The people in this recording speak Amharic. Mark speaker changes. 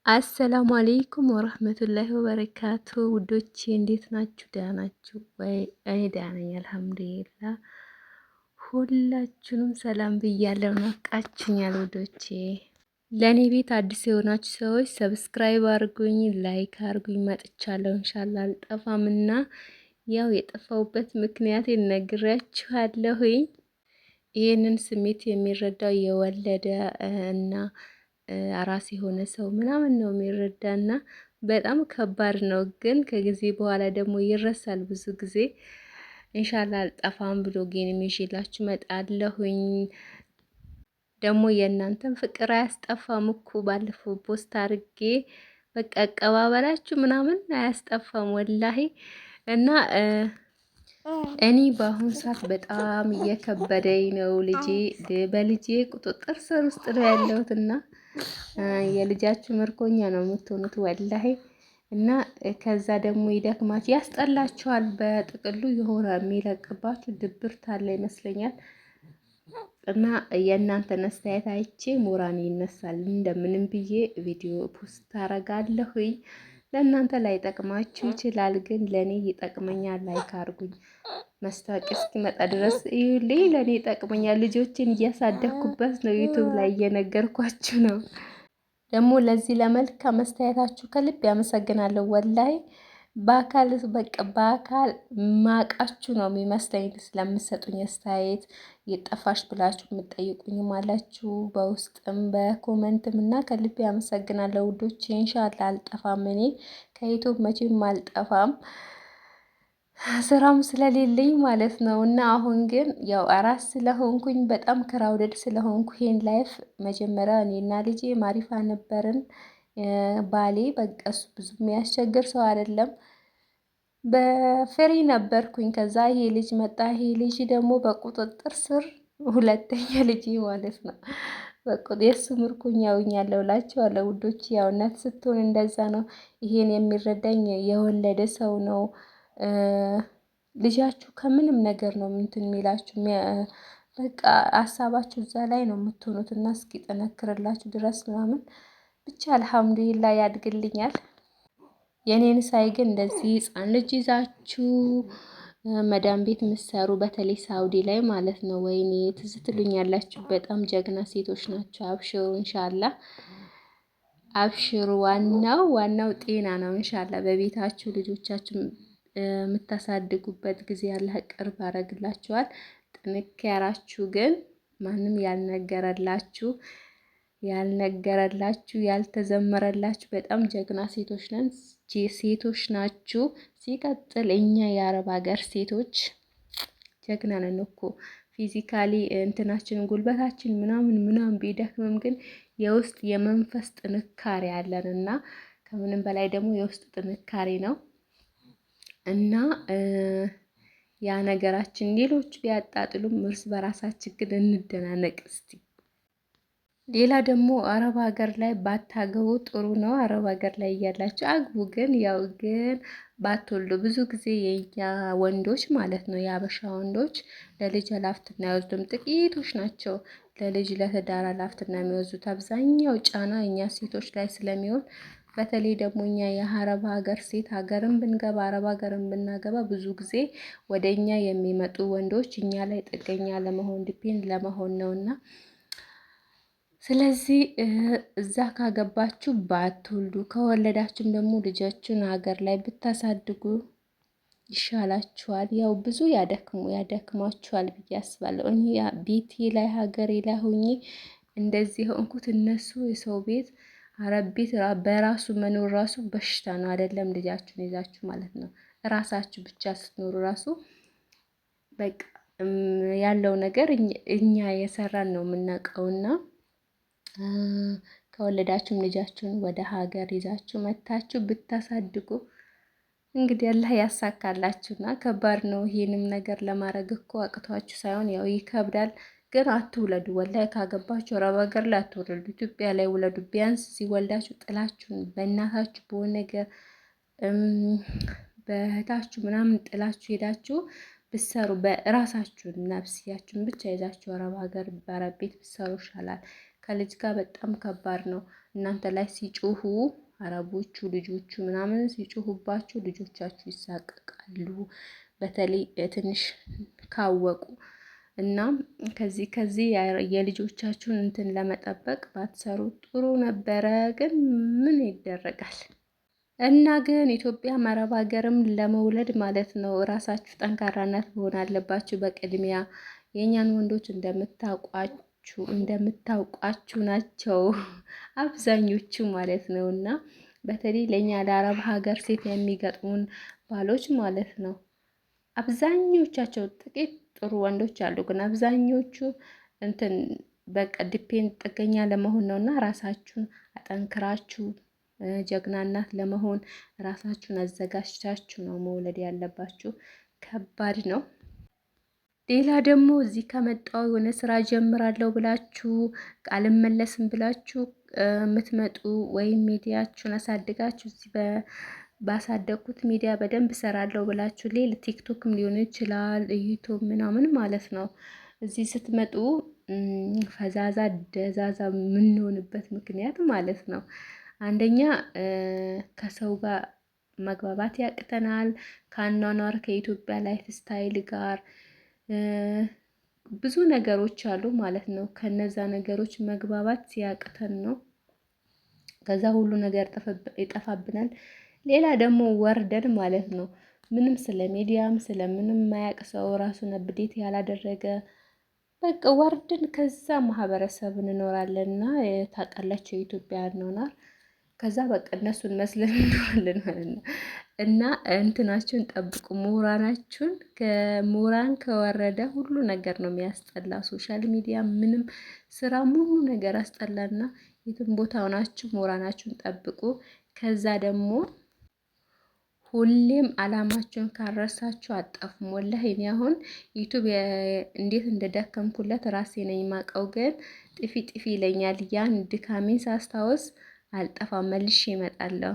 Speaker 1: አሰላሙ አለይኩም ወረህመቱላሂ ወበረካቱ ውዶቼ እንዴት ናችሁ? ደህና ናችሁ ወይ? እኔ ደህና ነኝ አልሐምዱሊላህ። ሁላችሁንም ሰላም ብያለሁ። ናፍቃችሁኛል ውዶቼ። ለእኔ ቤት አዲስ የሆናችሁ ሰዎች ሰብስክራይብ አድርጉኝ፣ ላይክ አድርጉኝ። መጥቻለሁ ኢንሻአላህ አልጠፋምና ያው የጠፋሁበት ምክንያት ነግራችኋለሁኝ። ይህንን ስሜት የሚረዳው የወለደ እና አራስ የሆነ ሰው ምናምን ነው የሚረዳና በጣም ከባድ ነው። ግን ከጊዜ በኋላ ደግሞ ይረሳል። ብዙ ጊዜ ኢንሻአላህ አልጠፋም ብሎ ግን ይዤላችሁ እመጣለሁኝ። ደግሞ የእናንተን ፍቅር አያስጠፋም እኮ ባለፈው ፖስት አድርጌ በቃ አቀባበላችሁ ምናምን አያስጠፋም ወላሂ። እና እኔ በአሁኑ ሰዓት በጣም እየከበደኝ ነው። በልጄ ቁጥጥር ስር ውስጥ ነው ያለሁት እና የልጃችሁ ምርኮኛ ነው የምትሆኑት ወላሂ። እና ከዛ ደግሞ ይደክማችሁ፣ ያስጠላችኋል። በጥቅሉ የሆነ የሚለቅባችሁ ድብርት አለ ይመስለኛል። እና የእናንተን አስተያየት አይቼ ሞራኔ ይነሳል። እንደምንም ብዬ ቪዲዮ ፖስት አረጋለሁኝ። ለእናንተ ላይጠቅማችሁ ይችላል፣ ግን ለእኔ ይጠቅመኛል። ላይክ አድርጉኝ። ማስታወቂያ እስኪመጣ ድረስ ይኸውልኝ፣ ለእኔ ይጠቅመኛል። ልጆችን እያሳደግኩበት ነው፣ ዩቱብ ላይ እየነገርኳችሁ ነው። ደግሞ ለዚህ ለመልካም አስተያየታችሁ ከልብ ያመሰግናለሁ ወላሂ። በአካል ማቃችሁ ነው የሚመስለኝ ስለምሰጡኝ አስተያየት። የጠፋሽ ብላችሁ የምትጠይቁኝም አላችሁ በውስጥም በኮመንትም እና ከልብ ያመሰግናለሁ ውዶቼ። ኢንሻአላህ አልጠፋም፣ እኔ ከዩቱብ መቼም አልጠፋም። ስራም ስለሌለኝ ማለት ነው። እና አሁን ግን ያው አራስ ስለሆንኩኝ በጣም ክራውደድ ስለሆንኩ ይሄን ላይፍ መጀመሪያ እኔና ልጄ ማሪፋ ነበርን። ባሌ በቃ እሱ ብዙ የሚያስቸግር ሰው አይደለም። በፍሪ ነበርኩኝ። ከዛ ይሄ ልጅ መጣ። ይሄ ልጅ ደግሞ በቁጥጥር ስር ሁለተኛ ልጅ ማለት ነው። የእሱ ምርኮኛ ሆኛለሁ እላቸዋለሁ ውዶች። ያው እናት ስትሆን እንደዛ ነው። ይሄን የሚረዳኝ የወለደ ሰው ነው። ልጃችሁ ከምንም ነገር ነው እንትን የሚላችሁ በቃ ሀሳባችሁ እዛ ላይ ነው የምትሆኑት እና እስኪ ጠነክርላችሁ ድረስ ምናምን ብቻ አልሐምዱሊላ ያድግልኛል። የኔን ሳይ ግን እንደዚህ ህፃን ልጅ ይዛችሁ መዳም ቤት ምሰሩ በተለይ ሳውዲ ላይ ማለት ነው፣ ወይኔ ትዝ ትሉኛላችሁ። በጣም ጀግና ሴቶች ናቸው። አብሽሩ እንሻላ አብሽሩ። ዋናው ጤና ነው። እንሻላ በቤታችሁ ልጆቻችሁ የምታሳድጉበት ጊዜ ያለ ቅርብ ያደርግላችኋል። ጥንካሬያችሁ ግን ማንም ያልነገረላችሁ ያልተዘመረላችሁ በጣም ጀግና ሴቶች ናችሁ። ሲቀጥል እኛ የአረብ ሀገር ሴቶች ጀግና ነን እኮ ፊዚካሊ እንትናችን ጉልበታችን ምናምን ቢደክምም ግን የውስጥ የመንፈስ ጥንካሬ አለን እና ከምንም በላይ ደግሞ የውስጥ ጥንካሬ ነው። እና ያ ነገራችን ሌሎች ቢያጣጥሉም እርስ በራሳችን ግን እንደናነቅ እስቲ። ሌላ ደግሞ አረብ ሀገር ላይ ባታገቡ ጥሩ ነው። አረብ ሀገር ላይ እያላችሁ አግቡ። ግን ባትወልዱ። ብዙ ጊዜ የኛ ወንዶች ማለት ነው የአበሻ ወንዶች ለልጅ ኃላፊነት አይወስዱም። ጥቂቶች ናቸው ለልጅ ለትዳር ኃላፊነት የሚወስዱት። አብዛኛው ጫና እኛ ሴቶች ላይ ስለሚሆን በተለይ ደግሞ እኛ የአረብ ሀገር ሴት ሀገርን ብንገባ አረብ ሀገርን ብናገባ ብዙ ጊዜ ወደ እኛ የሚመጡ ወንዶች እኛ ላይ ጥገኛ ለመሆን ዲፔንድ ለመሆን ነውና፣ ስለዚህ እዛ ካገባችሁ ባትወልዱ፣ ከወለዳችሁም ደግሞ ልጃችሁን ሀገር ላይ ብታሳድጉ ይሻላችኋል። ያው ብዙ ያደክማችኋል ብዬ አስባለሁ። እኔ ቤቴ ላይ ሀገሬ ላይ ሆኜ እንደዚህ ሆንኩት። እነሱ የሰው ቤት አረብ ቤት በራሱ መኖር ራሱ በሽታ ነው። አይደለም ልጃችሁን ይዛችሁ ማለት ነው። ራሳችሁ ብቻ ስትኖሩ ራሱ በቃ ያለው ነገር እኛ የሰራን ነው የምናውቀውና ከወለዳችሁም ልጃችሁን ወደ ሀገር ይዛችሁ መታችሁ ብታሳድጉ እንግዲህ አላህ ያሳካላችሁና፣ ከባድ ነው ይሄንም ነገር ለማድረግ እኮ አቅቷችሁ ሳይሆን ያው ይከብዳል። ግን አትውለዱ። ወላሂ ካገባችሁ አረብ ሀገር ላይ አትውለዱ፣ ኢትዮጵያ ላይ ውለዱ። ቢያንስ ሲወልዳችሁ ጥላችሁን በእናታችሁ በሆነ ነገር በእህታችሁ ምናምን ጥላችሁ ሄዳችሁ ብሰሩ በራሳችሁን ነፍስያችሁን ብቻ ይዛችሁ አረብ ሀገር በአረብ ቤት ብሰሩ ይሻላል። ከልጅ ጋር በጣም ከባድ ነው። እናንተ ላይ ሲጮሁ አረቦቹ ልጆቹ ምናምን ሲጮሁባችሁ ልጆቻችሁ ይሳቀቃሉ። በተለይ ትንሽ ካወቁ እና ከዚህ የልጆቻችሁን እንትን ለመጠበቅ ባትሰሩ ጥሩ ነበረ። ግን ምን ይደረጋል? እና ግን ኢትዮጵያ አረብ ሀገርም ለመውለድ ማለት ነው ራሳችሁ ጠንካራነት መሆን አለባችሁ። በቅድሚያ የእኛን ወንዶች እንደምታውቋችሁ ናቸው አብዛኞቹ ማለት ነው። እና በተለይ ለእኛ ለአረብ ሀገር ሴት የሚገጥሙን ባሎች ማለት ነው አብዛኞቻቸው፣ ጥቂት ጥሩ ወንዶች አሉ፣ ግን አብዛኞቹ እንትን በቃ ዲፔንድ ጥገኛ ለመሆን ነው። እና ራሳችሁን አጠንክራችሁ ጀግና እናት ለመሆን ራሳችሁን አዘጋጅታችሁ ነው መውለድ ያለባችሁ። ከባድ ነው። ሌላ ደግሞ እዚህ ከመጣው የሆነ ስራ ጀምራለሁ ብላችሁ ቃል መለስም ብላችሁ የምትመጡ ወይም ሚዲያችሁን አሳድጋችሁ እዚህ ባሳደግኩት ሚዲያ በደንብ ሰራለሁ ብላችሁ ሌላ ቲክቶክም ሊሆን ይችላል ዩቲዩብ ምናምን ማለት ነው። እዚህ ስትመጡ ፈዛዛ ደዛዛ የምንሆንበት ምክንያት ማለት ነው አንደኛ ከሰው ጋር መግባባት ያቅተናል። ከአኗኗር ከኢትዮጵያ ላይፍ ስታይል ጋር ብዙ ነገሮች አሉ ማለት ነው። ከነዛ ነገሮች መግባባት ሲያቅተን ነው ከዛ ሁሉ ነገር ይጠፋብናል። ሌላ ደግሞ ወርደን ማለት ነው ምንም ስለ ሚዲያም ስለምንም ማያቅ ሰው ራሱን አፕዴት ያላደረገ በቃ ወርደን ከዛ ማህበረሰብ እንኖራለንና ታውቃላችሁ የኢትዮጵያ እንሆናል። ከዛ በቃ እነሱን መስለን እንኖራለን ማለት ነው። እና እንትናችሁን ጠብቁ፣ ምሁራናችሁን። ከምሁራን ከወረደ ሁሉ ነገር ነው የሚያስጠላ። ሶሻል ሚዲያ ምንም ስራ ሙሉ ነገር አስጠላና የትም ቦታ ሆናችሁ ምሁራናችሁን ጠብቁ። ከዛ ደግሞ ሁሌም አላማችሁን ካረሳችሁ አጠፉም። ወላሂ እኔ አሁን ዩቲዩብ እንዴት እንደደከምኩለት ራሴ ነኝ የማውቀው። ግን ጥፊ ጥፊ ይለኛል። ያን ድካሜን ሳስታውስ አልጠፋም፣ መልሼ እመጣለሁ።